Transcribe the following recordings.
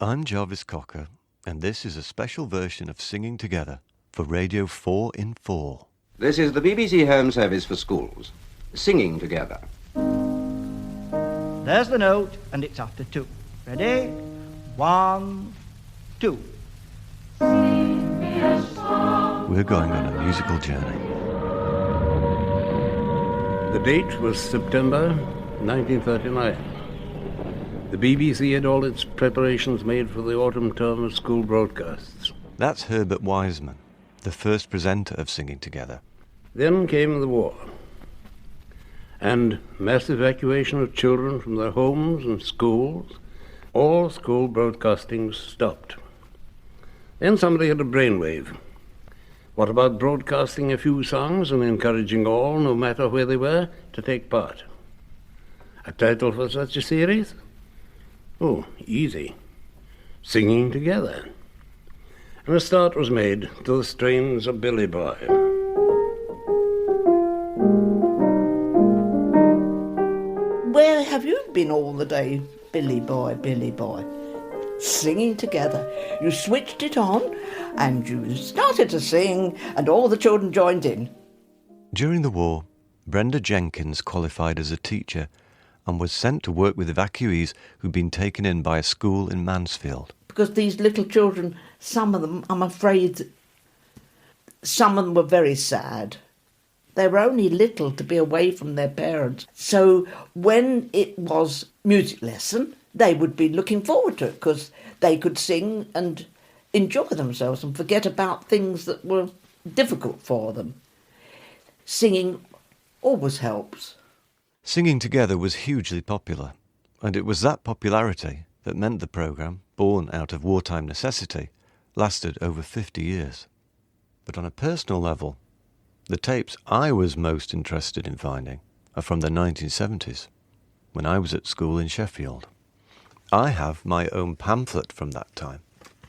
I'm Jarvis Cocker, and this is a special version of Singing Together for Radio 4 in 4. This is the BBC Home Service for Schools. Singing Together. There's the note, and it's after 2. Ready? 1, 2. We're going on a musical journey. The date was September 1939. The BBC had all its preparations made for the autumn term of school broadcasts. That's Herbert Wiseman, the first presenter of Singing Together. Then came the war, and mass evacuation of children from their homes and schools. All school broadcasting stopped. Then somebody had a brainwave. What about broadcasting a few songs and encouraging all, no matter where they were, to take part? A title for such a series? Oh, easy. Singing Together. And a start was made to the strains of Billy Boy. Where have you been all the day, Billy Boy, Billy Boy? Singing Together. You switched it on and you started to sing and all the children joined in. During the war, Brenda Jenkins qualified as a teacher and was sent to work with evacuees who'd been taken in by a school in Mansfield. Because these little children, some of them, I'm afraid, some of them were very sad. They were only little to be away from their parents. So when it was music lesson, they would be looking forward to it because they could sing and enjoy themselves and forget about things that were difficult for them. Singing always helps. Singing Together was hugely popular, and it was that popularity that meant the programme, born out of wartime necessity, lasted over 50 years. But on a personal level, the tapes I was most interested in finding are from the 1970s, when I was at school in Sheffield. I have my own pamphlet from that time.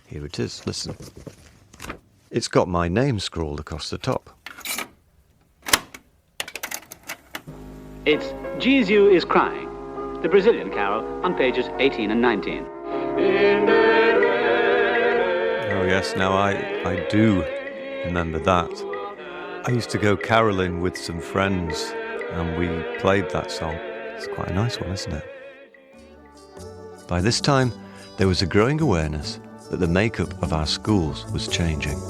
Here it is, listen. It's got my name scrawled across the top. It's Jesus is Crying, the Brazilian carol on pages 18 and 19. Oh yes, now I do remember that. I used to go carolling with some friends and we played that song. It's quite a nice one, isn't it? By this time, there was a growing awareness that the makeup of our schools was changing.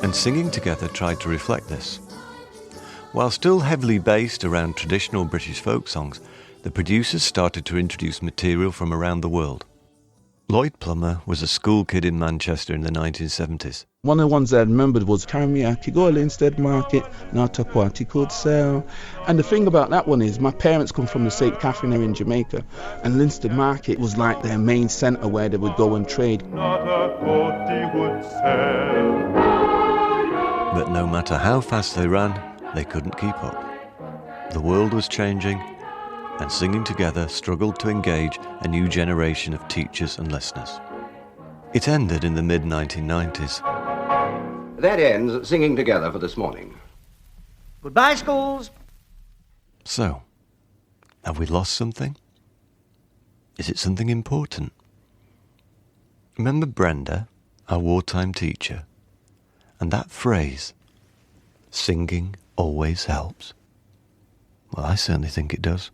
And Singing Together tried to reflect this. While still heavily based around traditional British folk songs, the producers started to introduce material from around the world. Lloyd Plummer was a school kid in Manchester in the 1970s. One of the ones I remembered was Carmiac, go Linstead Market, not a party could sell. And the thing about that one is my parents come from the St. Catherine area in Jamaica, and Linstead Market was like their main centre where they would go and trade. Not a party would sell. But no matter how fast they ran, they couldn't keep up. The world was changing, and Singing Together struggled to engage a new generation of teachers and listeners. It ended in the mid-1990s. That ends Singing Together for this morning. Goodbye, schools. So, have we lost something? Is it something important? Remember Brenda, our wartime teacher, and that phrase, singing always helps? Well, I certainly think it does.